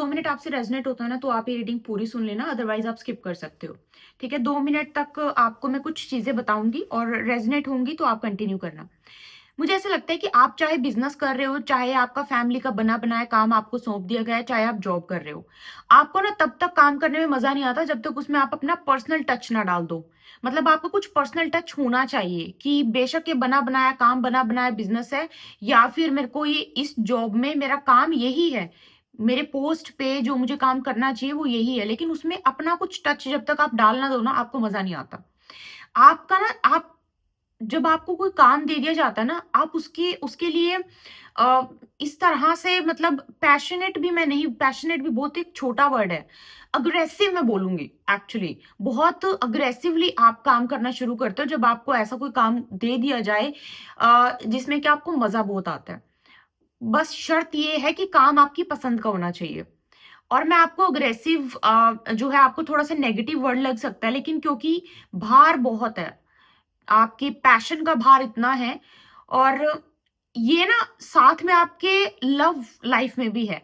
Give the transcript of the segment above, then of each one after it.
2 minute आपसे resonate होता है ना, तो आप ये रीडिंग पूरी सुन लेना, अदरवाइज आप स्किप कर सकते हो। ठीक है, 2 मिनट तक आपको मैं कुछ चीजें बताऊंगी और रेजोनेट होंगी तो आप कंटिन्यू करना। मुझे ऐसा लगता है कि आप चाहे बिजनेस कर रहे हो, चाहे आपका फैमिली का बना बनाया काम आपको सौंप दिया गया है, चाहे आप जॉब कर रहे हो, आपको ना तब तक काम करने में मजा नहीं आता जब तक उसमें आप अपना पर्सनल टच ना डाल दो। मतलब आपको कुछ पर्सनल टच होना चाहिए कि बेशक ये बना बनाया काम, बना बनाया बिजनेस है, या फिर मेरे को ये इस जॉब में मेरा काम यही है, मेरे पोस्ट पे जो मुझे काम करना चाहिए वो यही है, लेकिन उसमें अपना कुछ टच जब तक आप डाल ना दो ना, आपको मजा नहीं आता। आपका ना आप जब आपको कोई काम दे दिया जाता है ना, आप उसके उसके लिए अ, इस तरह से मतलब पैशनेट भी मैं नहीं, पैशनेट भी बहुत एक छोटा वर्ड है, अग्रेसिव मैं बोलूंगी एक्चुअली। बहुत अग्रेसिवली आप काम करना शुरू करते हो जब आपको ऐसा कोई काम दे दिया जाए जिसमें कि आपको मजा बहुत आता है। बस शर्त ये है कि काम आपकी पसंद का होना चाहिए। और मैं आपको अग्रेसिव जो है, आपको थोड़ा सा नेगेटिव वर्ड लग सकता है, लेकिन क्योंकि भार बहुत है, आपके पैशन का भार इतना है, और ये ना साथ में आपके लव लाइफ में भी है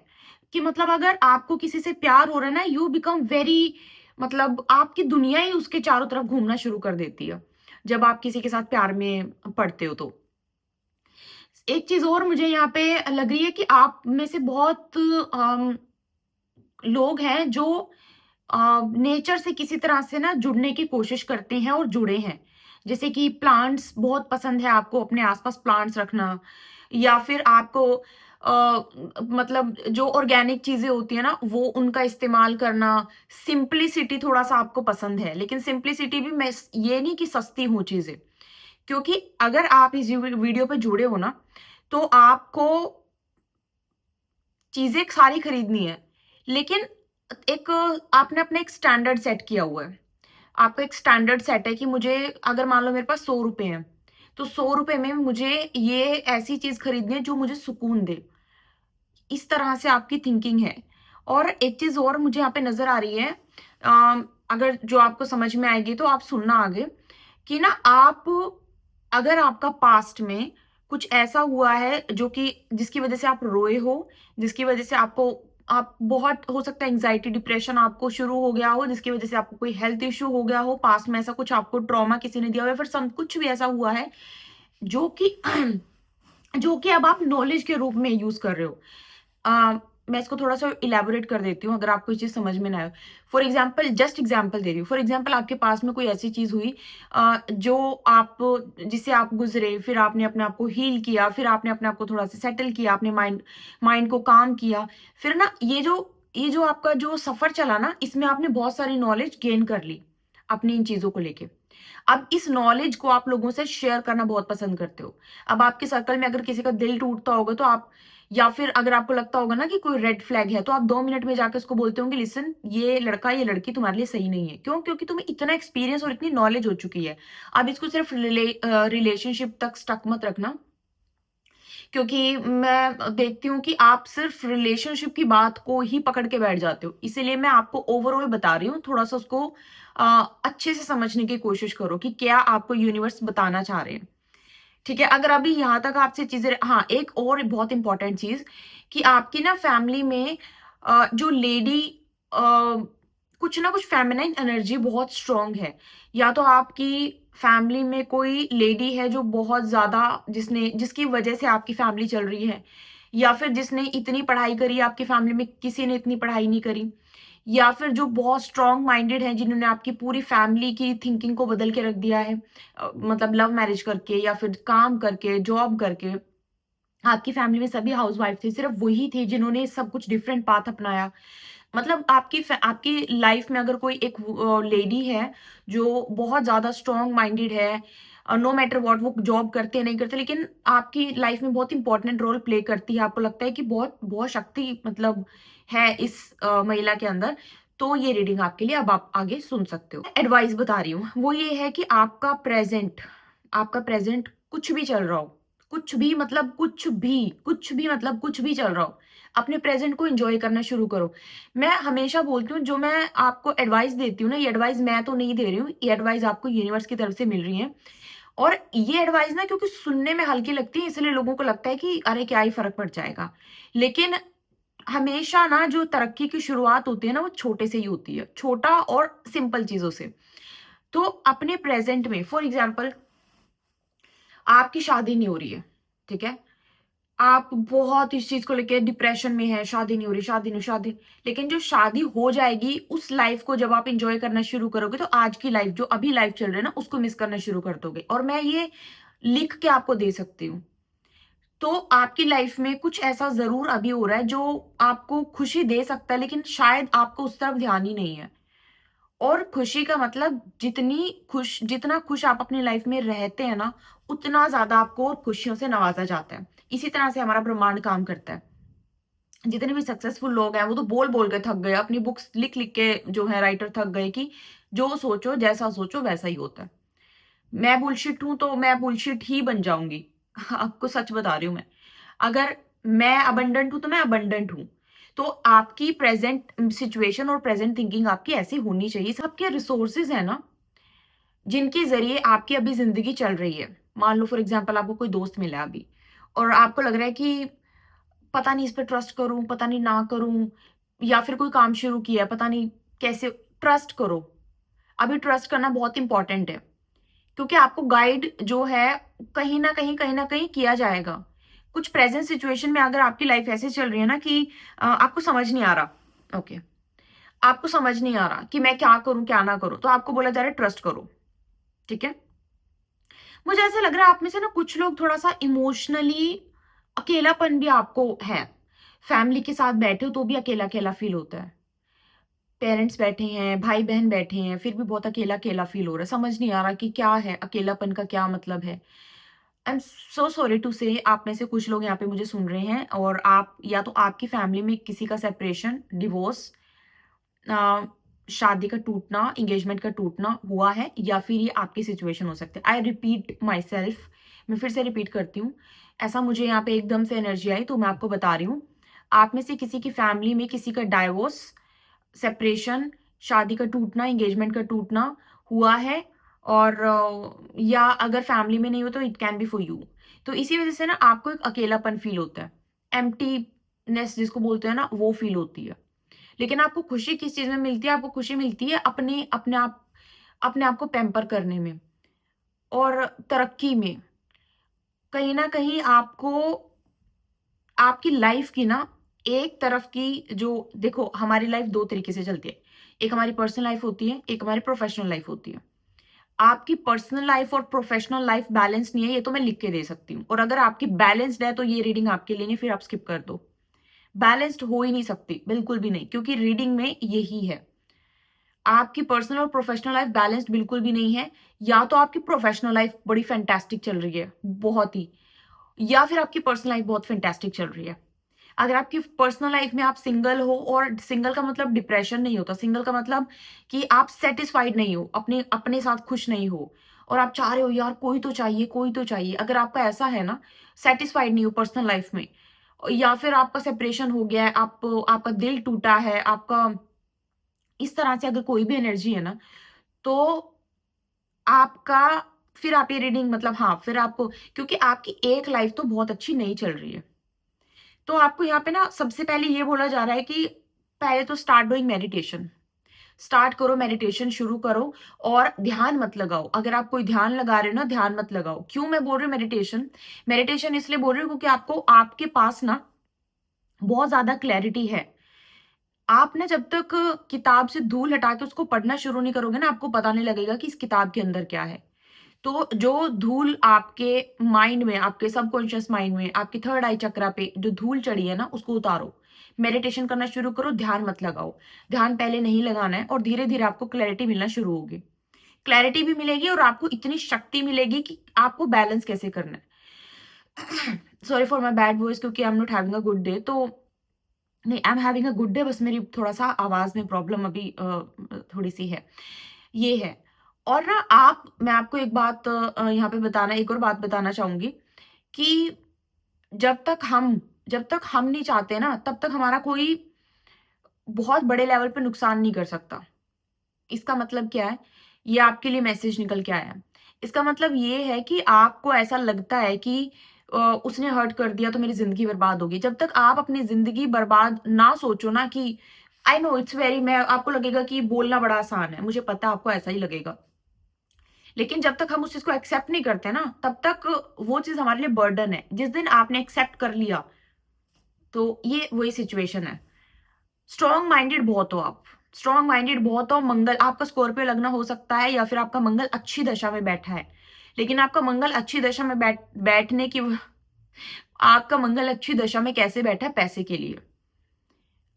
कि मतलब अगर आपको किसी से प्यार हो रहा है ना, यू बिकम वेरी, मतलब आपकी दुनिया ही उसके चारों तरफ घूमना शुरू कर देती है जब आप किसी के साथ प्यार में पड़ते हो। तो एक चीज और मुझे यहाँ पे लग रही है कि आप में से बहुत लोग हैं जो नेचर से किसी तरह से ना जुड़ने की कोशिश करते हैं और जुड़े हैं। जैसे कि प्लांट्स बहुत पसंद है आपको, अपने आसपास प्लांट्स रखना, या फिर आपको मतलब जो ऑर्गेनिक चीजें होती है ना वो उनका इस्तेमाल करना। सिंपलिसिटी थोड़ा सा आपको पसंद है, लेकिन सिंपलिसिटी भी मैं ये नहीं कि सस्ती हो चीजें, क्योंकि अगर आप इस वीडियो पे जुड़े हो ना, तो आपको चीजें सारी खरीदनी है, लेकिन एक आपने अपना एक स्टैंडर्ड सेट किया हुआ है। आपका एक स्टैंडर्ड सेट है कि मुझे, अगर मान लो मेरे पास 100 रुपए हैं, तो 100 रुपए में मुझे ये ऐसी चीज खरीदनी है जो मुझे सुकून दे। इस तरह से आपकी थिंकिंग है। और एक चीज और मुझे यहाँ पे नजर आ रही है, अगर जो आपको समझ में आएगी तो आप सुनना आगे, कि ना आप, अगर आपका पास्ट में कुछ ऐसा हुआ है जो कि जिसकी वजह से आप रोए हो, जिसकी वजह से आपको, आप बहुत हो सकता है एंजाइटी डिप्रेशन आपको शुरू हो गया हो, जिसकी वजह से आपको कोई हेल्थ इश्यू हो गया हो, पास्ट में ऐसा कुछ आपको ट्रॉमा किसी ने दिया हो, या फिर सब कुछ भी ऐसा हुआ है जो कि जो कि अब आप नॉलेज के रूप में यूज कर रहे हो। मैं इसको थोड़ा सा इलेबोरेट कर देती हूँ अगर आपको ये चीज समझ में ना आए। फॉर एग्जाम्पल, जस्ट एग्जाम्पल दे रही हूँ, फॉर एग्जाम्पल आपके पास में कोई ऐसी चीज हुई जो आप, जिससे आप गुजरे, फिर आपने अपने आप को हील किया, फिर आपने अपने आप को थोड़ा सा सेटल किया, आपने माइंड माइंड को काम किया, फिर ना ये जो आपका जो सफर चला ना, इसमें आपने बहुत सारी नॉलेज गेन कर ली अपनी इन चीजों को लेके। अब इस नॉलेज को आप लोगों से शेयर करना बहुत पसंद करते हो। अब आपके सर्कल में अगर किसी का दिल टूटता होगा तो आप, या फिर अगर आपको लगता होगा ना कि कोई रेड फ्लैग है, तो आप 2 मिनट में जाकर उसको बोलते होंगे, लिसन, ये लड़का ये लड़की तुम्हारे लिए सही नहीं है। क्यों? क्योंकि तुम्हें इतना एक्सपीरियंस और इतनी नॉलेज हो चुकी है। अब इसको सिर्फ रिलेशनशिप तक स्टक मत रखना, क्योंकि मैं देखती हूँ कि आप सिर्फ रिलेशनशिप की बात को ही पकड़ के बैठ जाते हो। इसीलिए मैं आपको ओवरऑल बता रही हूँ, थोड़ा सा उसको अच्छे से समझने की कोशिश करो कि क्या आपको यूनिवर्स बताना चाह रहे हैं। ठीक है, अगर अभी यहाँ तक आपसे चीजें, हाँ, एक और बहुत इंपॉर्टेंट चीज, कि आपकी ना फैमिली में जो लेडी, कुछ ना कुछ फेमिनाइन एनर्जी बहुत स्ट्रांग है। या तो आपकी फैमिली में कोई लेडी है जो बहुत ज्यादा, जिसकी वजह से आपकी फैमिली चल रही है, या फिर जिसने इतनी पढ़ाई करी, आपकी फैमिली में किसी ने इतनी पढ़ाई नहीं करी, या फिर जो बहुत स्ट्रांग माइंडेड है, जिन्होंने आपकी पूरी फैमिली की थिंकिंग को बदल के रख दिया है, मतलब लव मैरिज करके या फिर काम करके, जॉब करके। आपकी फैमिली में सभी हाउसवाइफ थे, सिर्फ वही थे जिन्होंने सब कुछ डिफरेंट पाथ अपनाया। मतलब आपकी लाइफ में अगर कोई एक लेडी है जो बहुत ज्यादा स्ट्रांग माइंडेड है, नो मैटर व्हाट, वो जॉब करते नहीं करते, लेकिन आपकी लाइफ में बहुत इंपॉर्टेंट रोल प्ले करती है, आपको लगता है कि बहुत बहुत शक्ति मतलब है इस महिला के अंदर, तो ये रीडिंग आपके लिए, अब आप आगे सुन सकते हो। एडवाइस बता रही हूँ वो ये है कि आपका प्रेजेंट कुछ भी चल रहा हो, कुछ भी मतलब कुछ भी मतलब कुछ भी चल रहा हो, अपने प्रेजेंट को एंजॉय करना शुरू करो। मैं हमेशा बोलती हूँ, जो मैं आपको एडवाइस देती हूँ ना, ये एडवाइस मैं तो नहीं दे रही हूँ, ये एडवाइस आपको यूनिवर्स की तरफ से मिल रही है। और ये एडवाइस ना क्योंकि सुनने में हल्की लगती है, इसलिए लोगों को लगता है कि अरे क्या ही फर्क पड़ जाएगा, लेकिन हमेशा ना जो तरक्की की शुरुआत होती है ना, वो छोटे से ही होती है, छोटा और सिंपल चीज़ों से। तो अपने प्रेज़ेंट में फॉर एग्ज़ाम्पल आपकी शादी नहीं हो रही है, ठीक है? आप बहुत इस चीज़ को लेके डिप्रेशन में हैं, शादी नहीं हो रही, शादी नहीं शादी, लेकिन जो शादी हो जाएगी, उस लाइफ़ को जब आप एन्जॉय करना शुरू करोगे, तो आज की लाइफ़ जो अभी लाइफ़ चल रही है ना, उसको मिस करना शुरू कर दोगे और मैं ये लिख के आपको दे सकती हूँ। तो आपकी लाइफ़ में कुछ ऐसा ज़रूर अभी हो रहा है, जो आपको खुशी दे सकता है, लेकिन शायद आपको उस तरफ ध्यान ही नहीं है। और खुशी का मतलब जितना खुश आप अपनी लाइफ में रहते हैं ना, उतना ज़्यादा आपको और खुशियों से नवाज़ा जाता है। इसी तरह से हमारा ब्रह्मांड काम करता है। जितने भी सक्सेसफुल लोग हैं, वो तो बोल-बोल के थक गए, अपनी बुक्स लिख-लिख के जो है राइटर थक गए कि जो सोचो, जैसा सोचो वैसा ही होता है। मैं बुलशिट हूँ, तो मैं बुलशिट ही बन जाऊँगी। आपको सच बता रही हूँ मैं। अगर मैं अबंडेंट हूँ, तो मैं अबंडेंट हूँ। तो आपकी प्रेज़ेंट सिचुएशन और प्रेज़ेंट थिंकिंग आपकी ऐसी होनी चाहिए। आपके रिसोर्सेज़ हैं ना, जिनके ज़रिए आपकी अभी ज़िंदगी चल रही है। मान लो फॉर एग्ज़ाम्पल आपको कोई दोस्त मिला है अभी और आपको लग रहा है कि पता नहीं इस पे ट्रस्ट करूँ, पता नहीं ना करूँ या फिर कोई काम शुरू किया है, पता नहीं कैसे ट्रस्ट करो। अभी ट्रस्ट करना बहुत इम्पोर्टेंट है क्योंकि आपको गाइड जो है कहीं न कहीं किया जाएगा। कुछ प्रेज़ेंट सिचुएशन में अगर आपकी लाइफ़ ऐसे चल रही है ना कि आपको समझ नहीं आ रहा, ओके, आपको समझ नहीं आ रहा कि मैं क्या करूँ, क्या ना करूँ, तो आपको बोला जा रहा है ट्रस्ट करो, ठीक है? मुझे ऐसा लग रहा है आप में से ना कुछ लोग थोड़ा-सा इमोशनली अकेलापन भी आपको है। फैमिली के साथ बैठे हो तो भी अकेला-अकेला फ़ील होता है। पेरेंट्स बैठे हैं, भाई-बहन बैठे हैं, फिर भी बहुत अकेला-अकेला फ़ील हो रहा है। समझ नहीं आ रहा कि क्या है, अकेलापन का क्या मतलब है? I am so sorry to say आप में से कुछ लोग यहाँ पे मुझे सुन रहे हैं और आप या तो आपकी फैमिली में किसी का सेपरेशन, डिवोर्स, अ, शादी का टूटना, एंगेजमेंट का टूटना हुआ है या फिर ये आपकी सिचुएशन हो सकती है। आई रिपीट माई सेल्फ, मैं फिर से रिपीट करती हूँ। ऐसा मुझे यहाँ पे एकदम से एनर्जी आई तो मैं आपको बता रही हूँ। आप में से किसी की फैमिली में किसी का डाइवोर्स, सेपरेशन, शादी का टूटना, एंगेजमेंट का टूटना हुआ है और या अगर फैमिली में नहीं हो तो it can be for you. तो इसी वज़ह से ना आपको एक अकेलापन फ़ील होता है। एम्प्टीनेस जिसको बोलते हैं ना, वो फ़ील होती है। लेकिन आपको खुशी किस चीज़ में मिलती है? आपको खुशी मिलती है अपने आप को पैम्पर करने में और तरक्की में। कहीं न कहीं आपको आपकी लाइफ़ की ना एक तरफ की जो देखो हमारी लाइफ़ 2 तरीके से चलती है। एक हमारी पर्सनल लाइफ़ होती है, एक हमारी प्रोफ़ेशनल लाइफ़ होती है। आपकी पर्सनल लाइफ़ और प्रोफ़ेशनल लाइफ़ बैलेंस नहीं है, ये तो मैं लिख के दे सकती हूँ और अगर आपकी बैलेंस्ड है, तो ये रीडिंग आपके लिए नहीं, फिर आप स्किप कर दो। बैलेंस्ड हो ही नहीं सकती, बिल्कुल भी नहीं, क्योंकि रीडिंग में यही है। आपकी पर्सनल और प्रोफेशनल लाइफ बैलेंस्ड बिल्कुल भी नहीं है, या तो आपकी प्रोफेशनल लाइफ बड़ी फैंटास्टिक चल रही है, बहुत ही, या फिर आपकी पर्सनल लाइफ बहुत फैंटास्टिक चल रही है। अगर आपकी पर्सनल लाइफ में आप सिंगल हो और सिंगल का मतलब डिप्रेशन नहीं होता, सिंगल का मतलब कि आप सैटिस्फाइड नहीं हो, अपने अपने साथ खुश नहीं हो और आप चाह रहे हो यार कोई तो चाहिए, कोई तो चाहिए। अगर आपका ऐसा है ना, सैटिस्फाइड नहीं हो पर्सनल लाइफ में या फिर आपका सेपरेशन हो गया है, आपका दिल टूटा है, आपका इस तरह से अगर कोई भी एनर्जी है ना, तो आपका फिर आप ये रीडिंग मतलब हाँ, फिर आपको क्योंकि आपकी एक लाइफ तो बहुत अच्छी नहीं चल रही है। तो आपको यहाँ पे ना सबसे पहले ये बोला जा रहा है कि पहले तो स्टार्ट डूइंग मेडिटेशन। स्टार्ट करो मेडिटेशन शुरू करो और ध्यान मत लगाओ। अगर आप कोई ध्यान लगा रहे हो ना, ध्यान मत लगाओ। क्यों मैं बोल रही हूँ मेडिटेशन? मेडिटेशन इसलिए बोल रही हूँ क्योंकि आपको आपके पास ना बहुत ज़्यादा क्लैरिटी है। आप ना जब तक किताब से धूल हटा के उसको पढ़ना शुरू नहीं करोगे ना, आपको पता नहीं लगेगा कि इस किताब के अंदर क्या है। तो जो धूल आपके माइंड में, आपके सबकॉन्शियस माइंड में, आपके थर्ड आई चक्रा पे जो धूल चढ़ी है ना, उसको उतारो। मेडिटेशन करना शुरू करो, ध्यान मत लगाओ। ध्यान पहले नहीं लगाना है और धीरे-धीरे आपको क्लैरिटी मिलना शुरू होगी। क्लैरिटी भी मिलेगी और आपको इतनी शक्ति मिलेगी कि आपको बैलेंस कैसे करना है। Sorry for my bad voice क्योंकि I am not having a good day तो नहीं, I am having a good day, बस मेरी थोड़ा-सा आवाज़ में प्रॉब्लम अभी थोड़ी-सी है, ये है। और ना मैं आपको एक बात यहाँ पे बताना एक और बात बताना चाहूँगी कि जब तक हम जब तक हम नहीं चाहते ना, तब तक हमारा कोई बहुत बड़े लेवल पे नुकसान नहीं कर सकता। इसका मतलब क्या है? ये आपके लिए मैसेज निकल के आया है। इसका मतलब ये है कि आपको ऐसा लगता है कि उसने हर्ट कर दिया तो मेरी ज़िंदगी बर्बाद होगी। जब तक आप अपनी ज़िंदगी बर्बाद ना सोचो ना कि आई नो इट्स वेरी मैं आपको लगेगा कि बोलना बड़ा आसान है, मुझे पता है आपको ऐसा ही लगेगा। लेकिन जब तक हम उस चीज़ को एक्सेप्ट नहीं करते ना, तब तक वो चीज़ हमारे लिए बर्डन है। जिस दिन आपने एक्सेप्ट कर लिया, तो ये वही सिचुएशन है। स्ट्रॉन्ग माइंडेड बहुत हो आप, स्ट्रॉन्ग माइंडेड बहुत हो, मंगल आपका स्कॉर्पियो लग्न हो सकता है या फिर आपका मंगल अच्छी दशा में बैठा है। लेकिन आपका मंगल अच्छी दशा में बैठने की आपका मंगल अच्छी दशा में कैसे बैठा है? पैसे के लिए।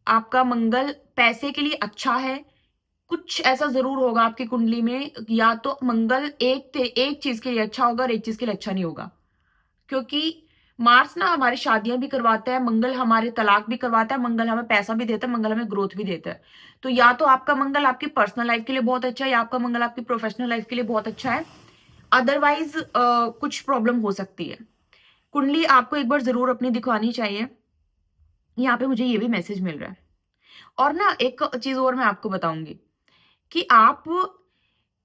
आपका मंगल पैसे के लिए अच्छा है। कुछ ऐसा ज़रूर होगा आपकी कुंडली में, या तो मंगल एक चीज़ के लिए अच्छा होगा और एक चीज़ के लिए अच्छा नहीं होगा। क्योंकि मार्स ना हमारी शादियाँ भी करवाता है, मंगल हमारे तलाक भी करवाता है, मंगल हमें पैसा भी देता है, मंगल हमें ग्रोथ भी देता है। तो या तो आपका मंगल आपकी पर्सनल लाइफ़ के लिए बहुत अच्छा है या आपका मंगल आपकी प्रोफ़ेशनल लाइफ़ के लिए बहुत अच्छा है। अदरवाइज़ कुछ प्रॉब्लम हो सकती है। कुंडली आपको एक बार ज़रूर अपनी दिखवानी चाहिए। यहाँ पे मुझे ये भी मैसेज मिल रहा है। और ना एक चीज़ और मैं आपको बताऊँगी कि आप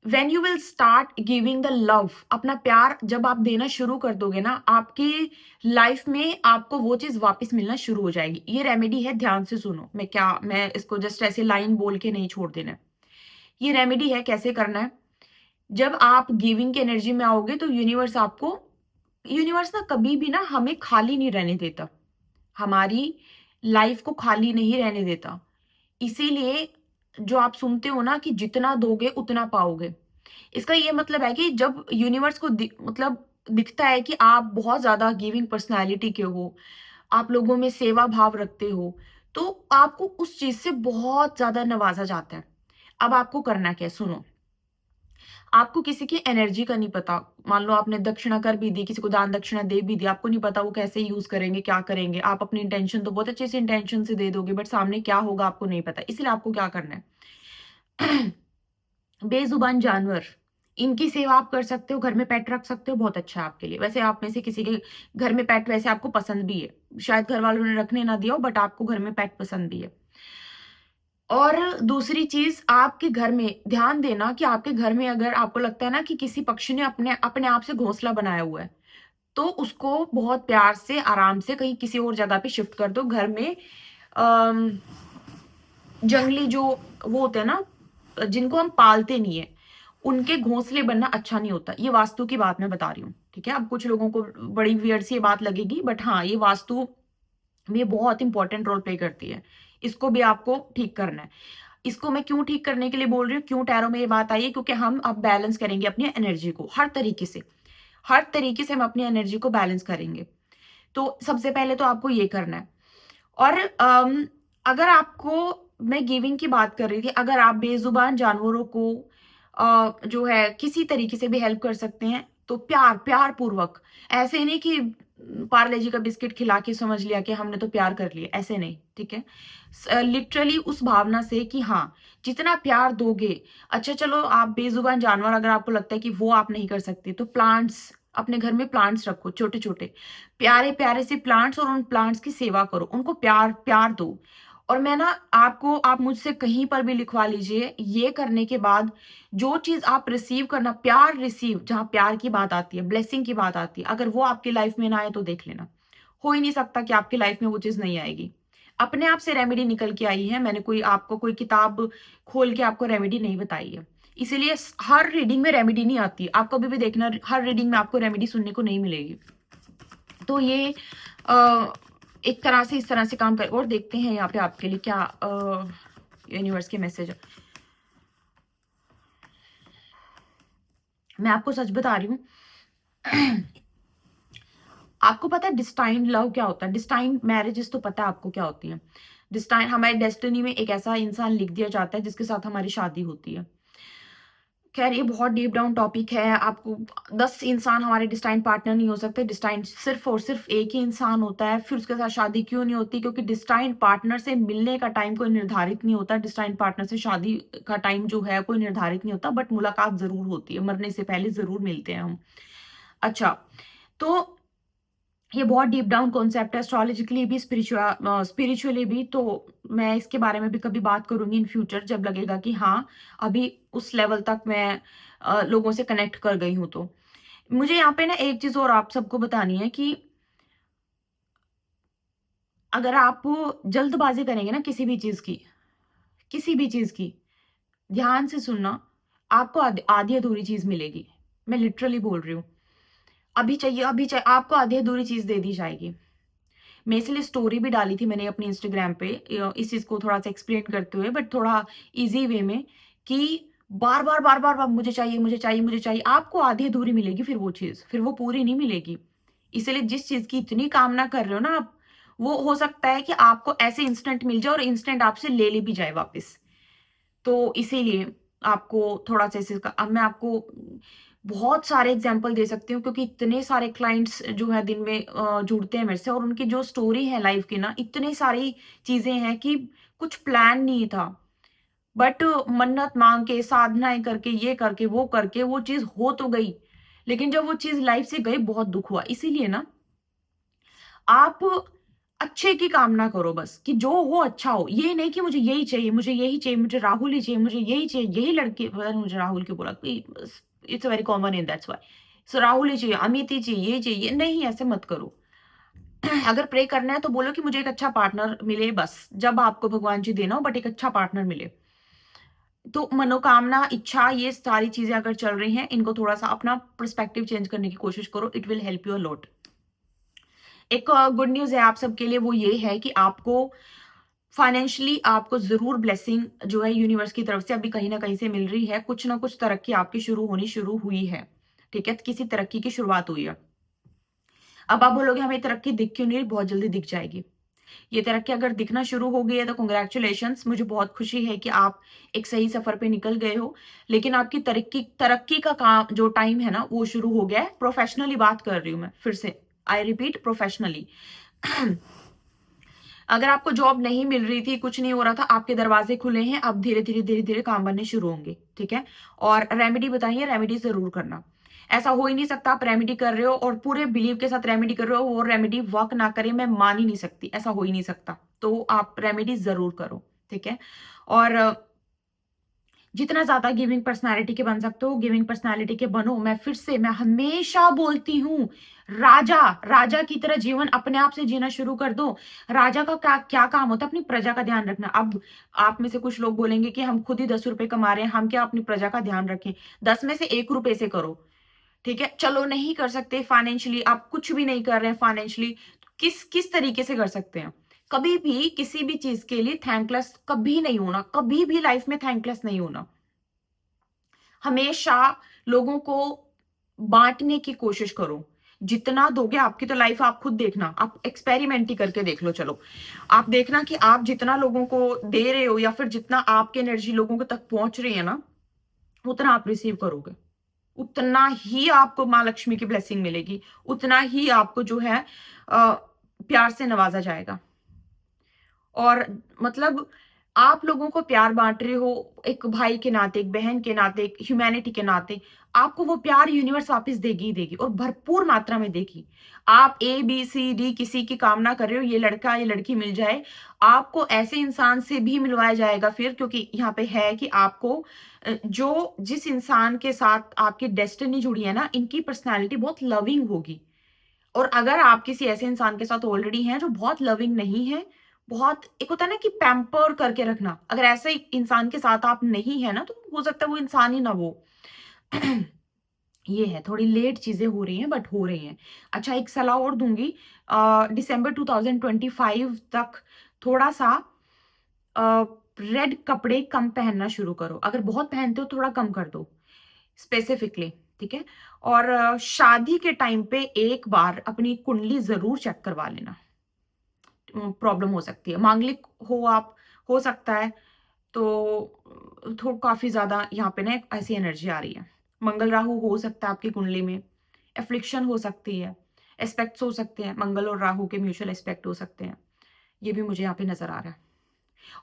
when you will start giving the love, अपना प्यार जब आप देना शुरू कर दोगे ना, आपकी लाइफ में आपको वो चीज़ वापस मिलना शुरू हो जाएगी। ये रेमेडी है, ध्यान से सुनो। मैं इसको जस्ट ऐसे लाइन बोल के नहीं छोड़ देना है। ये रेमेडी है, कैसे करना है? जब आप गिविंग की एनर्जी में आओगे तो यूनिवर्स ना कभी भी ना हमें खाली नहीं रहने देता। हमारी लाइफ को खाली नहीं रहने देता। इसीलिए जो आप सुनते हो ना कि जितना दोगे उतना पाओगे। इसका ये मतलब है कि जब यूनिवर्स को मतलब दिखता है कि आप बहुत ज़्यादा गिविंग पर्सनैलिटी के हो, आप लोगों में सेवा भाव रखते हो, तो आपको उस चीज़ से बहुत ज़्यादा नवाज़ा जाता है। अब आपको करना क्या है? सुनो। आपको किसी की एनर्जी का नहीं पता। मान लो आपने दक्षिणा कर भी दी, किसी को दान दक्षिणा दे भी दी, आपको नहीं पता वो कैसे यूज़ करेंगे, क्या करेंगे। आप अपनी इंटेंशन तो बहुत अच्छे से इंटेंशन से दे दोगे, बट सामने क्या होगा आपको नहीं पता। इसलिए आपको क्या करना है? बेज़ुबान जानवर, इनकी सेवा आप कर सकते हो, घर में पेट रख सकते हो, बहुत अच्छा है आपके लिए। वैसे आप में से किसी के घर में पेट वैसे आपको पसंद भी है। शायद घर वालों ने रखने ना दिया हो, बट आपको घर में पेट पसंद भी है। और दूसरी चीज़, आपके घर में ध्यान देना कि आपके घर में अगर आपको लगता है ना कि किसी पक्षी ने अपने अपने आप से घोंसला बनाया हुआ है, तो उसको बहुत प्यार से, आराम से कहीं किसी और जगह पे शिफ्ट कर दो। घर में अम, जंगली जो वो होते हैं ना, जिनको हम पालते नहीं है, उनके घोंसले बनना अच्छा नहीं होता। ये वास्तु की बात मैं बता रही हूँ, ठीक है? अब कुछ लोगों को बड़ी वियर्ड सी ये बात लगेगी, बट हाँ, ये वास्तु में बहुत इंपॉर्टेंट रोल प्ले करती है। इसको भी आपको ठीक करना है। इसको मैं क्यों ठीक करने के लिए बोल रही हूँ, क्यों टैरो में ये बात आई है, क्योंकि हम अब बैलेंस करेंगे अपनी एनर्जी को हर तरीके से। हर तरीके से हम अपनी एनर्जी को बैलेंस करेंगे। तो सबसे पहले तो आपको ये करना है। और अगर आपको मैं गिविंग की बात कर रही थी, अगर आप बेज़ुबान जानवरों को जो है किसी तरीके से भी हेल्प कर सकते हैं, तो प्यार पूर्वक, ऐसे नहीं कि पार्ले जी का बिस्किट खिला के समझ लिया कि हमने तो प्यार कर लिया, ऐसे नहीं, ठीक है? लिटरली उस भावना से कि हाँ, जितना प्यार दोगे। अच्छा चलो, आप बेज़ुबान जानवर अगर आपको लगता है कि वो आप नहीं कर सकते, तो प्लांट्स, अपने घर में प्लांट्स रखो छोटे-छोटे। प्यारे-प्यारे से प्लांट्स, और उन प्लांट्स की सेवा करो, उनको प्यार प्यार दो। और मैं ना आपको, आप मुझसे कहीं पर भी लिखवा लीजिए, ये करने के बाद जो चीज़ आप रिसीव करना, प्यार रिसीव, जहाँ प्यार की बात आती है, ब्लेसिंग की बात आती है, अगर वो आपकी लाइफ में ना आए तो देख लेना। हो ही नहीं सकता कि आपकी लाइफ में वो चीज़ नहीं आएगी। अपने आप से रेमेडी निकल के आई है, मैंने कोई आपको कोई किताब खोल के आपको रेमेडी नहीं बताई है। इसीलिए हर रीडिंग में रेमेडी नहीं आती। आप कभी भी देखना, हर रीडिंग में आपको रेमेडी सुनने को नहीं मिलेगी। तो ये एक तरह से इस तरह से काम कर, और देखते हैं यहाँ पे आपके लिए क्या यूनिवर्स के मैसेज। मैं आपको सच बता रही हूँ। आपको पता है डिस्टाइंड लव क्या होता है? डिस्टाइंड मैरिजेस तो पता है आपको क्या होती है? डिस्टाइंड, हमारे डेस्टिनी में एक ऐसा इंसान लिख दिया जाता है जिसके साथ हमारी शादी होती है। खैर, ये बहुत डीप डाउन टॉपिक है। आपको 10 इंसान हमारे डिस्टाइंड पार्टनर नहीं हो सकते। डिस्टाइंड सिर्फ और सिर्फ एक ही इंसान होता है। फिर उसके साथ शादी क्यों नहीं होती? क्योंकि डिस्टाइंड पार्टनर से मिलने का टाइम कोई निर्धारित नहीं होता। डिस्टाइंड पार्टनर से शादी का टाइम जो है कोई निर्धारित नहीं होता, बट मुलाकात ज़रूर होती है। मरने से पहले ज़रूर मिलते हैं हम। अच्छा, तो ये बहुत डीप डाउन कॉन्सेप्ट है, एस्ट्रोलॉजिकली भी, स्पिरिचुअली भी। तो मैं इसके बारे में भी कभी बात करूंगी इन फ्यूचर, जब लगेगा कि हाँ, अभी उस लेवल तक मैं लोगों से कनेक्ट कर गई हूँ। तो मुझे यहाँ पे ना एक चीज और आप सबको बतानी है कि अगर आप जल्दबाजी करेंगे ना किसी भी चीज़ की, ध्यान से सुनना, आपको आधी अधूरी चीज़ मिलेगी। मैं लिटरली बोल रही हूँ। अभी चाहिए, आपको आधी अधूरी चीज़ दे दी जाएगी। मैं इसलिए स्टोरी भी डाली थी मैंने अपने इंस्टाग्राम पे इस चीज़ को थोड़ा-सा एक्सप्लेन करते हुए, बट थोड़ा ईज़ी वे में, कि बार-बार, बार-बार मुझे चाहिए, मुझे चाहिए, मुझे चाहिए, आपको आधी अधूरी मिलेगी फिर वो चीज़, फिर वो पूरी नहीं मिलेगी। इसीलिए जिस चीज़ की इतनी कामना कर रहे हो ना आप, वो हो सकता है कि आपको ऐसे इंस्टेंट मिल जाए और इंस्टेंट आपसे ले ली भी जाए वापस। तो इसीलिए आपको थोड़ा-सा इस चीज़ का, अब मैं आपको बहुत सारे एग्ज़ाम्पल दे सकती हूँ, क्योंकि इतने सारे क्लाइंट्स जो है दिन में जुड़ते हैं मेरे से, और उनकी जो स्टोरी है लाइफ़ की ना, इतनी सारी चीज़ें हैं कि कुछ प्लान नहीं था। बट मन्नत माँग के, साधनाएँ करके, ये करके, वो करके वो चीज़ हो तो गई। लेकिन जब वो चीज़ लाइफ़ से गई, बहुत दुःख हुआ। इसीलिए ना, आप अच्छे की कामना करो बस, कि जो हो अच्छा हो। ये नहीं कि मुझे यही चाहिए, मुझे यही चाहिए, मुझे राहुल ही चाहिए, मुझे यही चाहिए, यही लड़के, पता नहीं मुझे राहुल क्यों बोला, कि it's a very common name, that's why. So Rahul ही चाहिए, अमित ही चाहिए, ये चाहिए, नहीं, ऐसे मत करो। अगर प्रे करना है तो बोलो कि मुझे एक अच्छा पार्टनर मिले बस, जब आपको भगवान जी देना हो, बट एक अच्छा पार्टनर मिले। तो मनोकामना, इच्छा, ये सारी चीज़ें अगर चल रही हैं, इनको थोड़ा-सा अपना पर्सपेक्टिव चेंज करने की कोशिश करो, it will help you a lot. एक गुड न्यूज़ है आप सबके लिए, वो ये है कि आपको फाइनेंशियली आपको ज़रूर ब्लेसिंग जो है यूनिवर्स की तरफ से अभी कहीं न कहीं से मिल रही है। कुछ ना कुछ तरक्की आपकी शुरू हुई है। ठीक है? किसी तरक्की की शुरुआत हुई है। अब आप बोलोगे हमें तरक्की दिख क्यों नहीं रही? बहुत जल्दी दिख जाएगी। ये तरक्की अगर दिखना शुरू हो गई है तो कांग्रेचुलेशंस, मुझे बहुत खुशी है कि आप एक सही सफ़र पे निकल गए हो। लेकिन आपकी तरक्की तरक्की का काम जो टाइम है ना, वो शुरू हो गया है। प्रोफ़ेशनली बात कर रही हूँ मैं फिर से। I repeat, professionally. अगर आपको जॉब नहीं मिल रही थी, कुछ नहीं हो रहा था, आपके दरवाजे खुले हैं, अब धीरे-धीरे, धीरे-धीरे काम बनने शुरू होंगे, ठीक है? और रेमेडी बताइए, रेमेडी ज़रूर करना। ऐसा हो ही नहीं सकता आप रेमेडी कर रहे हो और पूरे बिलीव के साथ रेमेडी कर रहे हो, वो रेमेडी वर्क ना करे, मैं मान ही नहीं सकती, ऐसा हो ही नहीं सकता। तो आप रेमेडी ज़रूर करो, ठीक है? और जितना ज़्यादा गिविंग पर्सनैलिटी के बन सकते हो, गिविंग पर्सनैलिटी के बनो। मैं हमेशा बोलती हूँ, राजा की तरह जीवन अपने आप से जीना शुरू कर दो। राजा का क्या क्या काम होता है? अपनी प्रजा का ध्यान रखना। अब आप में से कुछ लोग बोलेंगे कि हम खुद ही ₹10 कमा रहे हैं, हम क्या अपनी प्रजा का ध्यान रखें? 10 में से ₹1 से करो, ठीक है? चलो नहीं कर सकते फाइनेंशियली, आप कुछ भी नहीं कर रहे हैं फाइनेंशियली, किस किस तरीके से कर सकते हैं? कभी भी किसी भी चीज़ के लिए थैंकलेस कभी नहीं होना, कभी भी लाइफ में थैंकलेस नहीं होना। हमेशा लोगों को बाँटने की कोशिश करो। जितना दोगे, आपकी तो लाइफ आप खुद देखना, आप एक्सपेरिमेंट ही करके देख लो चलो। आप देखना कि आप जितना लोगों को दे रहे हो या फिर जितना आपकी एनर्जी लोगों के तक पहुँच रही है ना, उतना आप रिसीव करोगे। उतना ही आपको माँ लक्ष्मी की ब्लेसिंग मिलेगी, उतना ही आपको जो है प्यार से नवाज़ा जाएगा। और मतलब आप लोगों को प्यार बाँट रहे हो, एक भाई के नाते, एक बहन के नाते, एक ह्यूमैनिटी के नाते, आपको वो प्यार यूनिवर्स वापस देगी ही देगी और भरपूर मात्रा में देगी। आप ए, बी, सी, डी किसी की कामना कर रहे हो, ये लड़का, ये लड़की मिल जाए, आपको ऐसे इंसान से भी मिलवाया जाएगा फिर, क्योंकि यहाँ पे है कि आपको जो जिस इंसान के साथ आपकी डेस्टिनी जुड़ी है ना, इनकी पर्सनैलिटी बहुत लविंग होगी। और अगर आप किसी ऐसे इंसान के साथ ऑलरेडी हैं जो बहुत लविंग नहीं है, बहुत एक होता है ना कि पैम्पर करके रखना, अगर ऐसे इंसान के साथ आप नहीं है ना, तो हो सकता है वो इंसान ही ना वो। ये है, थोड़ी लेट चीज़ें हो रही हैं बट हो रही हैं। अच्छा, एक सलाह और दूँगी, दिसंबर 2025 तक थोड़ा-सा अ, रेड कपड़े कम पहनना शुरू करो। अगर बहुत पहनते हो थोड़ा कम कर दो, स्पेसिफिकली, ठीक है? और शादी के टाइम पे एक बार अपनी कुंडली ज़रूर चेक करवा लेना। प्रॉब्लम हो सकती है। मांगलिक हो आप, हो सकता है, तो थो काफ़ी ज़्यादा यहाँ पे ना ऐसी एनर्जी आ रही है। मंगल राहु हो सकता है आपकी कुंडली में, एफ्लिक्शन हो सकती है, एस्पेक्ट्स हो सकते हैं, मंगल और राहु के म्यूचुअल एस्पेक्ट हो सकते हैं। ये भी मुझे यहाँ पे नज़र आ रहा है।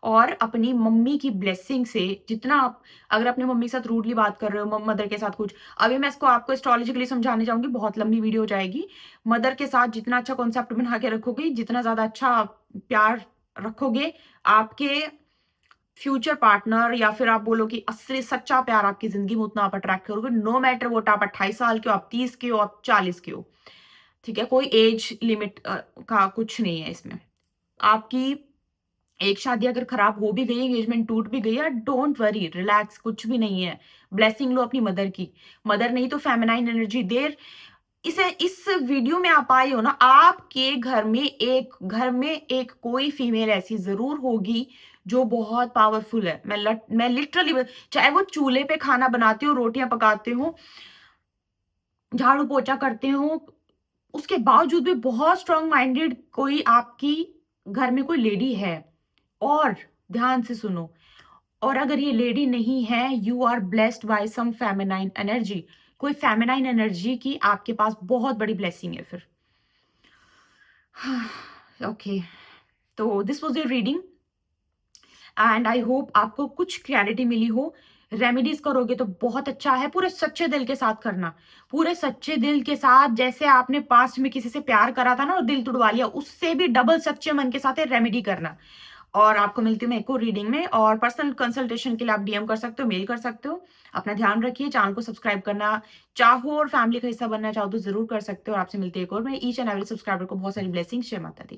और अपनी मम्मी की ब्लेसिंग से जितना आप, अगर अपनी मम्मी के साथ रूडली बात कर रहे हो, मदर के साथ कुछ, अभी मैं इसको आपको एस्ट्रोलॉजिकली समझाने जाऊँगी, बहुत लंबी वीडियो हो जाएगी। मदर के साथ जितना अच्छा कॉन्सेप्ट बना के रखोगे, जितना ज़्यादा अच्छा प्यार रखोगे, आपके फ्यूचर पार्टनर या फिर आप बोलो कि असली सच्चा प्यार आपकी ज़िंदगी में उतना आप अट्रैक्ट करोगे, नो मैटर व्हाट, आप 28 साल के हो, आप 30 के हो, आप 40 के हो, ठीक है? कोई एज लिमिट का कुछ नहीं है इसमें। आपकी एक शादी अगर खराब हो भी गई, एंगेजमेंट टूट भी गई है, डोंट वरी, रिलैक्स, कुछ भी नहीं है। ब्लेसिंग लो अपनी मदर की। मदर नहीं तो फेमिनाइन एनर्जी देर इसे इस वीडियो में आप आए हो ना, आपके घर में एक कोई फीमेल ऐसी ज़रूर होगी जो बहुत पावरफुल है। मैं लिटरली चाहे वो चूल्हे पे खाना बनाते हो, रोटियाँ पकाते हो, झाड़ू-पोछा करते हो, उसके बावजूद भी बहुत स्ट्रॉन्ग माइंडेड कोई आपकी घर में कोई लेडी है। और ध्यान से सुनो, और अगर ये लेडी नहीं है, you are blessed by some feminine energy. कोई फेमिनाइन एनर्जी की आपके पास बहुत बड़ी ब्लेसिंग है फिर। ओके, तो this was your reading and I hope आपको कुछ क्लैरिटी मिली हो। रेमेडीज करोगे तो बहुत अच्छा है, पूरे सच्चे दिल के साथ करना। पूरे सच्चे दिल के साथ, जैसे आपने पास्ट में किसी से प्यार करा था ना और दिल तुड़वा लिया, उससे भी डबल सच्चे मन के साथ रेमेडी करना। और आपको मिलती हूँ मैं एक और रीडिंग में, और पर्सनल कंसल्टेशन के लिए आप डीएम कर सकते हो, मेल कर सकते हो। अपना ध्यान रखिए, चैनल को सब्सक्राइब करना चाहो और फैमिली का हिस्सा बनना चाहो तो जरूर कर सकते हो। और आपसे मिलती है एक और मैं ईच एंड एवरी सब्सक्राइबर को बहुत सारी ब्लेसिंग्स। जय माता दी।